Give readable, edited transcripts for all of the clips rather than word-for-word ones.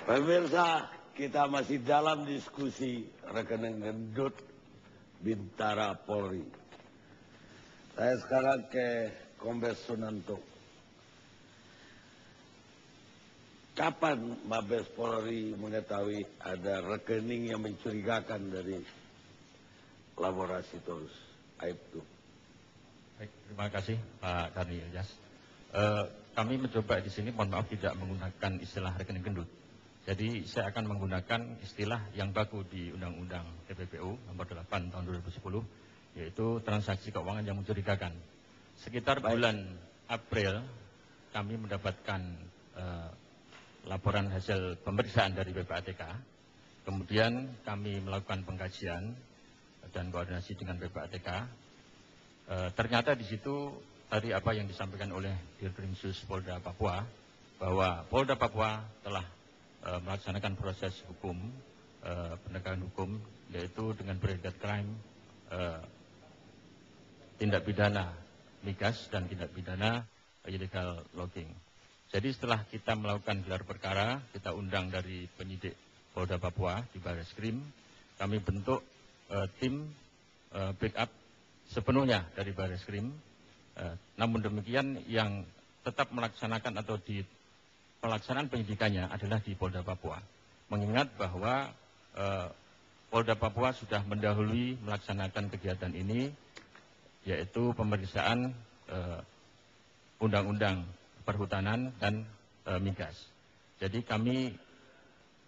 Pemirsa, kita masih dalam diskusi rekening gendut Bintara Polri. Saya sekarang ke Kombes Sunanto. Kapan Mabes Polri mengetahui ada rekening yang mencurigakan dari laboratorium Aibtu? Baik, terima kasih Pak Karni Ilyas. Kami mencoba di sini, mohon maaf, tidak menggunakan istilah rekening gendut. Jadi saya akan menggunakan istilah yang baku di Undang-Undang TPPU nomor 8 tahun 2010, yaitu transaksi keuangan yang mencurigakan. Sekitar bulan April kami mendapatkan laporan hasil pemeriksaan dari PPATK. Kemudian kami melakukan pengkajian dan koordinasi dengan PPATK. Ternyata di situ tadi apa yang disampaikan oleh Dirkrimsus Polda Papua, bahwa Polda Papua telah melaksanakan proses hukum, penegakan hukum, yaitu dengan predikat crime, tindak pidana migas dan tindak pidana illegal logging. Jadi setelah kita melakukan gelar perkara, kita undang dari penyidik Polda Papua di Barreskrim, kami bentuk tim backup sepenuhnya dari Barreskrim. Namun demikian yang tetap melaksanakan atau di pelaksanaan penyidikannya adalah di Polda Papua. Mengingat bahwa Polda Papua sudah mendahului melaksanakan kegiatan ini, yaitu pemeriksaan undang-undang perhutanan dan migas. Jadi kami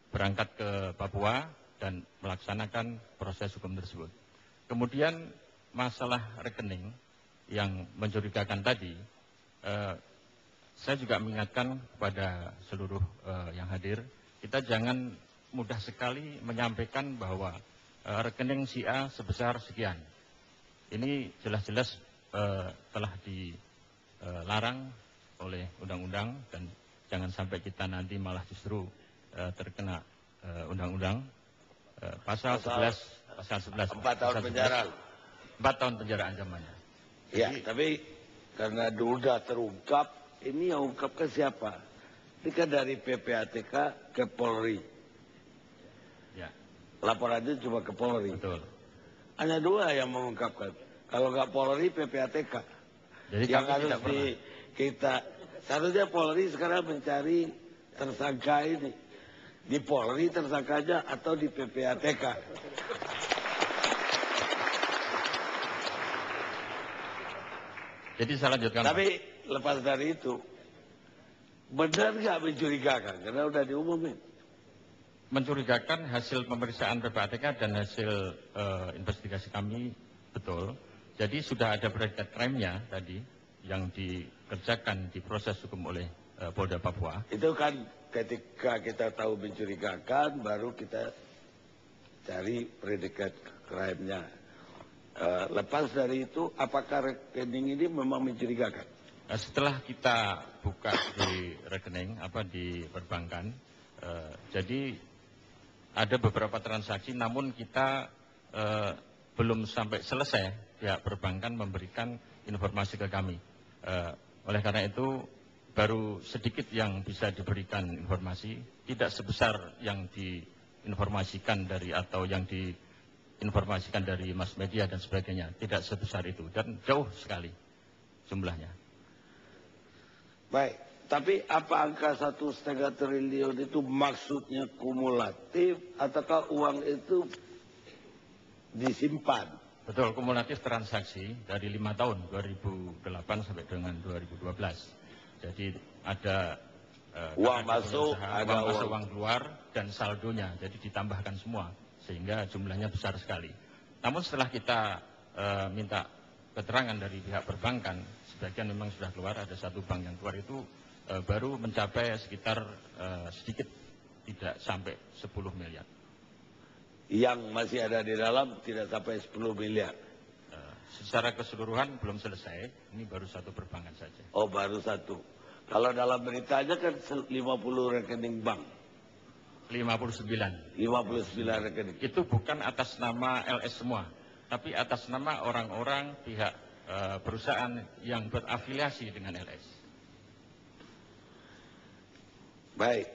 berangkat ke Papua dan melaksanakan proses hukum tersebut. Kemudian masalah rekening yang mencurigakan tadi, saya juga mengingatkan kepada seluruh yang hadir, kita jangan mudah sekali menyampaikan bahwa rekening si A sebesar sekian. Ini jelas-jelas telah dilarang oleh undang-undang, dan jangan sampai kita nanti malah justru terkena undang-undang pasal 11 4 tahun penjara. 4 tahun penjara ancamannya. Ya, tapi karena sudah terungkap, ini yang ungkapkan siapa? Ini kan dari PPATK ke Polri. Ya. Laporannya cuma ke Polri. Betul. Hanya dua yang mengungkapkan. Kalau nggak Polri, PPATK. Jadi yang kami harus tidak kita seharusnya Polri sekarang mencari tersangka ini. Di Polri tersangkanya atau di PPATK. Jadi saya lanjutkan. Tapi lepas dari itu, benar nggak mencurigakan? Karena udah diumumin. Mencurigakan hasil pemeriksaan PPATK dan hasil investigasi kami betul. Jadi sudah ada predikat crime-nya tadi yang dikerjakan di proses hukum oleh Polda Papua. Itu kan ketika kita tahu mencurigakan, baru kita cari predikat crime-nya. Lepas dari itu, apakah rekening ini memang mencurigakan? Setelah kita buka di rekening, di perbankan, jadi ada beberapa transaksi, namun kita belum sampai selesai pihak perbankan memberikan informasi ke kami. Oleh karena itu, baru sedikit yang bisa diberikan informasi, tidak sebesar yang diinformasikan dari atau yang diinformasikan dari mass media dan sebagainya, tidak sebesar itu dan jauh sekali jumlahnya. Baik, tapi apa angka 1,5 triliun itu maksudnya kumulatif ataukah uang itu disimpan? Betul, kumulatif transaksi dari 5 tahun 2008 sampai dengan 2012. Jadi ada uang masuk, ada uang masuk, uang keluar, dan saldonya. Jadi ditambahkan semua sehingga jumlahnya besar sekali. Namun setelah kita minta keterangan dari pihak perbankan, sebagian memang sudah keluar, ada satu bank yang keluar itu baru mencapai sekitar sedikit tidak sampai 10 miliar. Yang masih ada di dalam tidak sampai 10 miliar. Secara keseluruhan belum selesai, ini baru satu perbankan saja. Oh, baru satu. Kalau dalam beritanya kan 50 rekening bank. 59 rekening. Itu bukan atas nama LS semua, tapi atas nama orang-orang pihak perusahaan yang berafiliasi dengan LS. Baik.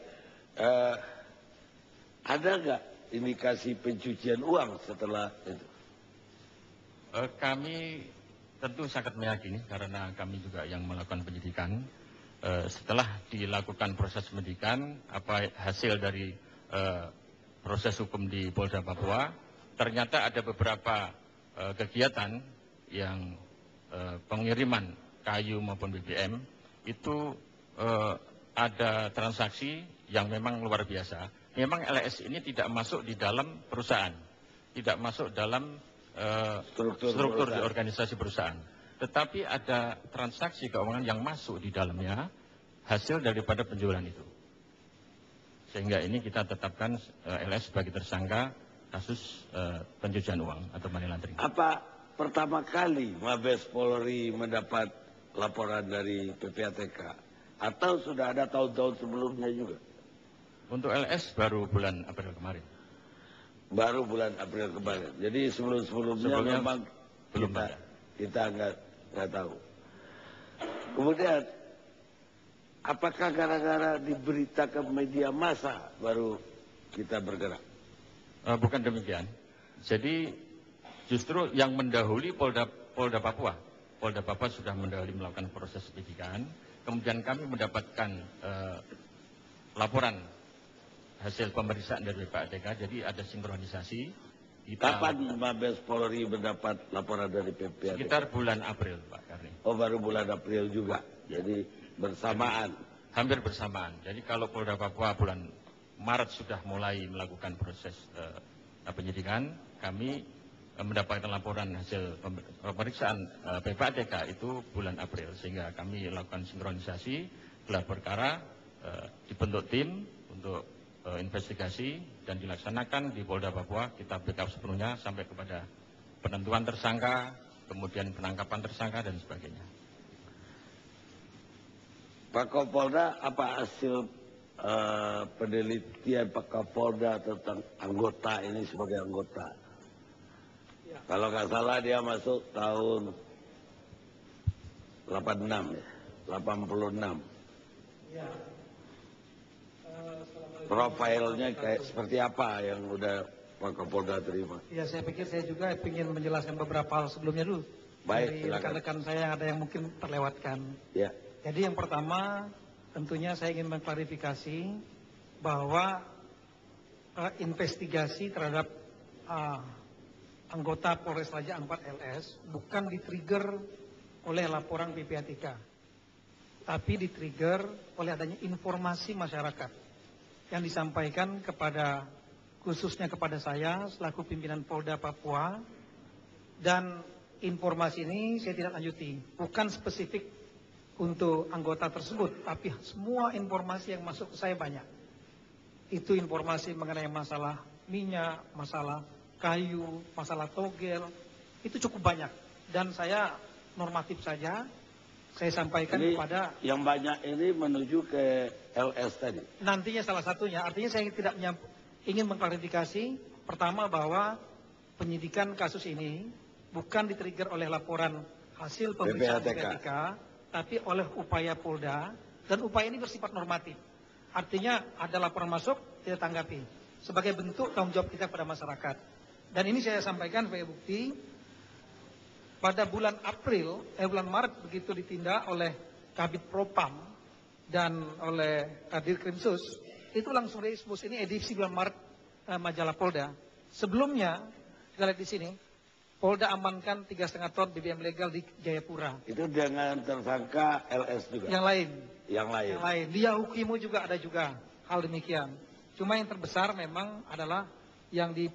Ada nggak indikasi pencucian uang setelah itu? Kami tentu sangat meyakini karena kami juga yang melakukan penyidikan. Setelah dilakukan proses penyidikan, apa hasil dari proses hukum di Polda Papua, ternyata ada beberapa kegiatan yang pengiriman kayu maupun BBM itu ada transaksi yang memang luar biasa. Memang LS ini tidak masuk di dalam perusahaan, tidak masuk dalam struktur di organisasi perusahaan. Tetapi ada transaksi keuangan yang masuk di dalamnya hasil daripada penjualan itu. Sehingga ini kita tetapkan LS sebagai tersangka kasus pencucian uang atau money laundering. Apa pertama kali Mabes Polri mendapat laporan dari PPATK? Atau sudah ada tahun-tahun sebelumnya juga? Untuk LS baru bulan April kemarin. Baru bulan April kemarin. Jadi sebelum-sebelumnya memang belum kita nggak tahu. Kemudian, apakah gara-gara diberitakan media massa baru kita bergerak? Bukan demikian. Jadi justru yang mendahului Polda Papua. Polda Papua sudah mendahului melakukan proses penyidikan. Kemudian kami mendapatkan laporan hasil pemeriksaan dari PPATK. Jadi ada sinkronisasi. Kapan Mabes Polri mendapat laporan dari PPATK? Sekitar bulan April, Pak Karni. Oh, baru bulan April juga. Jadi bersamaan. Hampir bersamaan. Jadi kalau Polda Papua bulan Maret sudah mulai melakukan proses penyidikan, kami mendapatkan laporan hasil pemeriksaan PPATK itu bulan April. Sehingga kami lakukan sinkronisasi, gelar perkara, dibentuk tim untuk investigasi dan dilaksanakan di Polda Papua. Kita backup sepenuhnya sampai kepada penentuan tersangka, kemudian penangkapan tersangka dan sebagainya. Pak Kapolda, apa hasil penelitian Pak Kapolda tentang anggota ini sebagai anggota? Ya. Kalau nggak salah dia masuk tahun 86 ya, 86. Ya. Profilnya kayak seperti apa yang udah Pak Kapolda terima? Ya, saya pikir saya juga ingin menjelaskan beberapa hal sebelumnya dulu. Baik, dari rekan-rekan saya yang ada yang mungkin terlewatkan. Ya. Jadi yang pertama, tentunya saya ingin mengklarifikasi bahwa investigasi terhadap anggota Polres Raja Ampat LS bukan di-trigger oleh laporan PPATK, tapi di-trigger oleh adanya informasi masyarakat yang disampaikan kepada, khususnya kepada saya selaku pimpinan Polda Papua, dan informasi ini saya tidak lanjuti, bukan spesifik untuk anggota tersebut, tapi semua informasi yang masuk ke saya banyak. Itu informasi mengenai masalah minyak, masalah kayu, masalah togel, itu cukup banyak. Dan saya normatif saja, saya sampaikan ini kepada... Yang banyak ini menuju ke LS tadi? Nantinya salah satunya, artinya saya tidak ingin mengklarifikasi, pertama bahwa penyidikan kasus ini bukan di-trigger oleh laporan hasil pemeriksaan PPATK, tapi oleh upaya Polda, dan upaya ini bersifat normatif. Artinya ada laporan masuk, kita tanggapi sebagai bentuk tanggung jawab kita pada masyarakat. Dan ini saya sampaikan sebagai bukti, pada bulan bulan Maret begitu ditindak oleh Kabid Propam dan oleh Kadir Krimsus, itu langsung diekspos. Ini edisi bulan Maret majalah Polda. Sebelumnya, kita lihat di sini, Polda amankan 3,5 ton BBM legal di Jayapura. Itu dengan tersangka LS juga? Yang lain. Yang lain. Di Yahukimu juga ada juga hal demikian. Cuma yang terbesar memang adalah yang di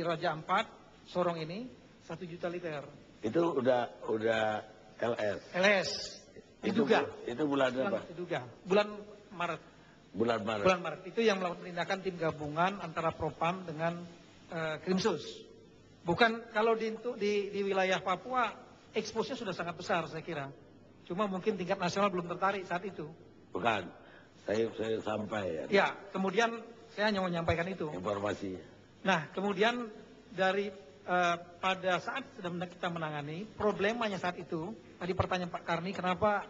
Raja Ampat, Sorong ini, 1 juta liter. Itu udah LS? LS. Diduga. Itu bulan apa? Diduga. Bulan Maret. Bulan Maret. Bulan Maret. Itu yang melakukan penindakan tim gabungan antara Propam dengan Krimsus. Bukan, kalau di wilayah Papua, eksposnya sudah sangat besar saya kira. Cuma mungkin tingkat nasional belum tertarik saat itu. Bukan, saya sampai ya. Ya, kemudian saya hanya menyampaikan itu. Informasinya. Nah, kemudian dari pada saat sedang kita menangani, problemanya saat itu, tadi pertanyaan Pak Karni, kenapa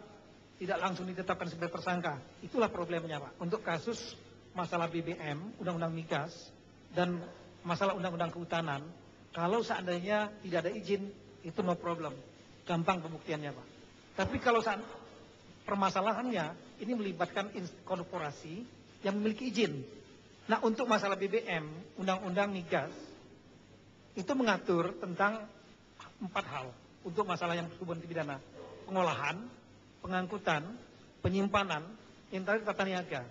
tidak langsung ditetapkan sebagai tersangka? Itulah problemnya Pak, untuk kasus masalah BBM, Undang-Undang Migas, dan masalah Undang-Undang Kehutanan, kalau seandainya tidak ada izin, itu no problem. Gampang pembuktiannya, Pak. Tapi kalau permasalahannya, ini melibatkan korporasi yang memiliki izin. Nah, untuk masalah BBM, Undang-Undang Migas, itu mengatur tentang 4 hal untuk masalah yang berhubungan pidana. Pengolahan, pengangkutan, penyimpanan, yang terakhir tata niaga.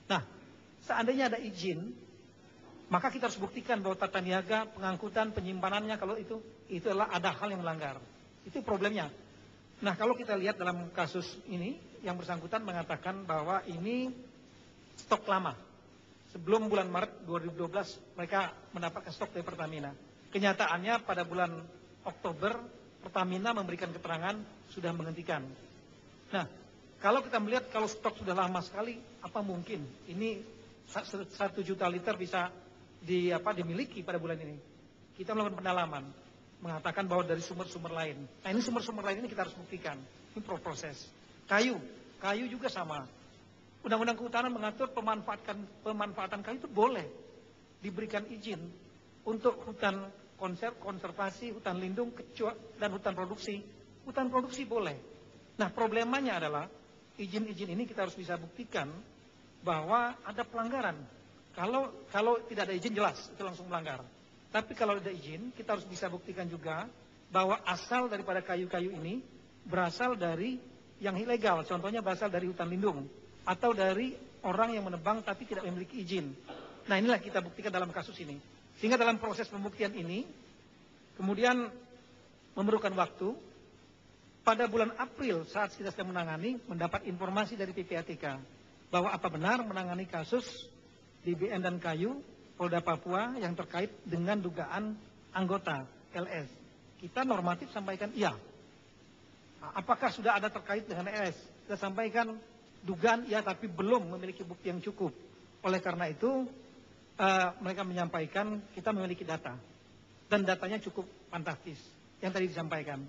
Nah, seandainya ada izin, maka kita harus buktikan bahwa tata niaga, pengangkutan, penyimpanannya, kalau itu adalah ada hal yang melanggar. Itu problemnya. Nah, kalau kita lihat dalam kasus ini, yang bersangkutan mengatakan bahwa ini stok lama. Sebelum bulan Maret 2012, mereka mendapatkan stok dari Pertamina. Kenyataannya pada bulan Oktober, Pertamina memberikan keterangan sudah menghentikan. Nah, kalau kita melihat kalau stok sudah lama sekali, apa mungkin ini 1 juta liter bisa dimiliki pada bulan ini? Kita melakukan pendalaman, mengatakan bahwa dari sumber-sumber lain. Nah, ini sumber-sumber lain ini kita harus buktikan. Ini proses. Kayu juga sama. Undang-Undang Kehutanan mengatur pemanfaatan kayu itu boleh diberikan izin untuk hutan konservasi, hutan lindung, dan hutan produksi. Hutan produksi boleh. Nah, problemanya adalah izin-izin ini kita harus bisa buktikan bahwa ada pelanggaran. Kalau tidak ada izin jelas itu langsung melanggar. Tapi kalau ada izin, kita harus bisa buktikan juga bahwa asal daripada kayu-kayu ini berasal dari yang ilegal. Contohnya berasal dari hutan lindung atau dari orang yang menebang tapi tidak memiliki izin. Nah, inilah kita buktikan dalam kasus ini. Sehingga dalam proses pembuktian ini kemudian memerlukan waktu. Pada bulan April saat kita sedang menangani, mendapat informasi dari PPATK bahwa apa benar menangani kasus BBM dan kayu Polda Papua yang terkait dengan dugaan anggota LS. Kita normatif sampaikan iya. Apakah sudah ada terkait dengan LS? Kita sampaikan dugaan iya, tapi belum memiliki bukti yang cukup. Oleh karena itu mereka menyampaikan kita memiliki data. Dan datanya cukup fantastis yang tadi disampaikan.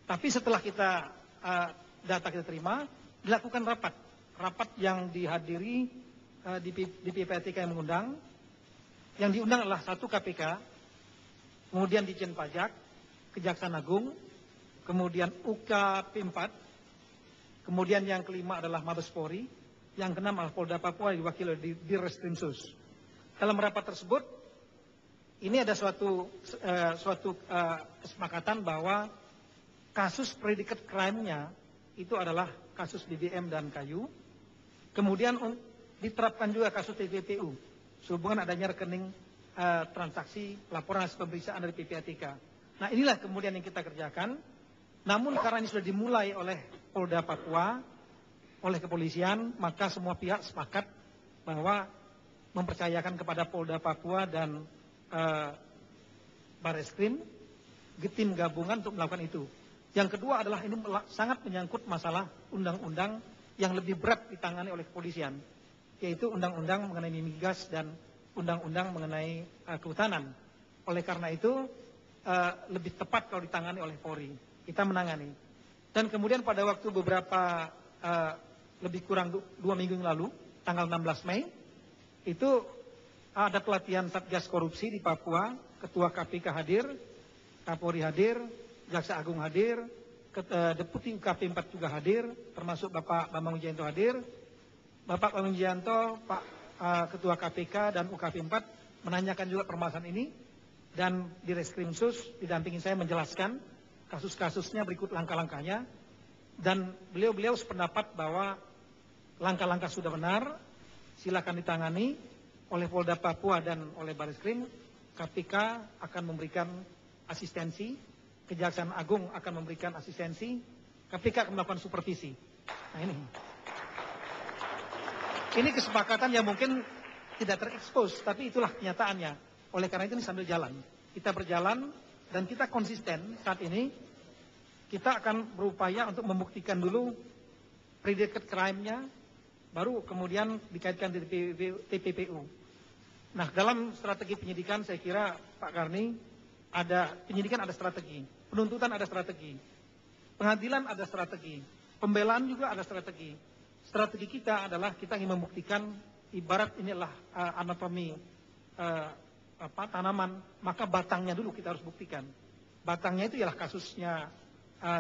Tapi setelah data kita terima, dilakukan rapat yang dihadiri di PPATK yang mengundang. Yang diundang adalah 1 KPK, kemudian Ditjen Pajak, Kejaksaan Agung, kemudian UKP 4, kemudian yang kelima adalah Mabes Polri, yang keenam adalah Polda Papua diwakili oleh Dirreskrimsus. Dalam rapat tersebut, ini ada suatu kesepakatan bahwa kasus predikat crime-nya itu adalah kasus BBM dan kayu. Kemudian diterapkan juga kasus TPPU, sehubungan adanya rekening transaksi laporan hasil pemeriksaan dari PPATK. Nah, inilah kemudian yang kita kerjakan. Namun karena ini sudah dimulai oleh Polda Papua, oleh kepolisian, maka semua pihak sepakat bahwa mempercayakan kepada Polda Papua dan Barreskrim, tim gabungan untuk melakukan itu. Yang kedua adalah ini sangat menyangkut masalah undang-undang yang lebih berat ditangani oleh kepolisian, yaitu undang-undang mengenai migas dan undang-undang mengenai kehutanan. Oleh karena itu lebih tepat kalau ditangani oleh Polri. Kita menangani. Dan kemudian pada waktu beberapa lebih kurang 2 minggu yang lalu, tanggal 16 Mei, itu ada pelatihan Satgas Korupsi di Papua, Ketua KPK hadir, Kapolri hadir, Jaksa Agung hadir, Deputi UKP 4 juga hadir, termasuk Bapak Bambang Wijayanto hadir. Bapak Bambang Wijayanto, Pak Ketua KPK dan UKP 4 menanyakan juga permasalahan ini, dan Dirreskrimsus didampingi saya menjelaskan kasus-kasusnya berikut langkah-langkahnya, dan beliau sependapat bahwa langkah-langkah sudah benar, silakan ditangani oleh Polda Papua dan oleh Barreskrim. KPK akan memberikan asistensi, Kejaksaan Agung akan memberikan asistensi, KPK akan melakukan supervisi. Nah, ini kesepakatan yang mungkin tidak terekspos, tapi itulah kenyataannya. Oleh karena itu ini sambil jalan. Kita berjalan dan kita konsisten saat ini. Kita akan berupaya untuk membuktikan dulu predicate crime-nya, baru kemudian dikaitkan di TPPU. Nah, dalam strategi penyidikan saya kira Pak Karni, penyidikan ada strategi, penuntutan ada strategi, pengadilan ada strategi, pembelaan juga ada strategi. Strategi kita adalah kita ingin membuktikan ibarat inilah anatomi tanaman, maka batangnya dulu kita harus buktikan. Batangnya itu ialah kasusnya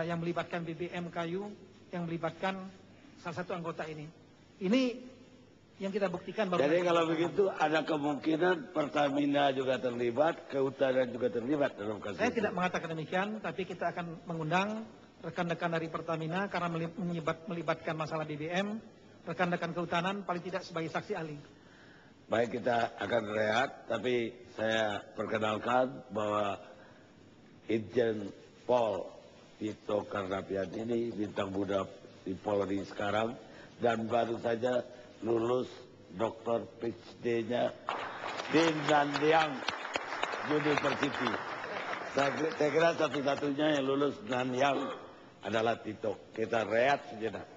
yang melibatkan BBM kayu, yang melibatkan salah satu anggota ini. Ini yang kita buktikan. Jadi kalau begitu ada kemungkinan Pertamina juga terlibat, Kehutanan juga terlibat dalam kasus Saya itu. tidak mengatakan demikian, tapi kita akan mengundang rekan-rekan dari Pertamina karena melibatkan masalah BBM, rekan-rekan Kehutanan paling tidak sebagai saksi ahli. Baik, kita akan rehat, tapi saya perkenalkan bahwa Irjen Pol Tito Karnavian ini bintang muda di Polri sekarang dan baru saja lulus Dr. PhD-nya di Nanyang University. Saya kira satu-satunya yang lulus Nanyang adalah Tito. Kita rehat sejenak.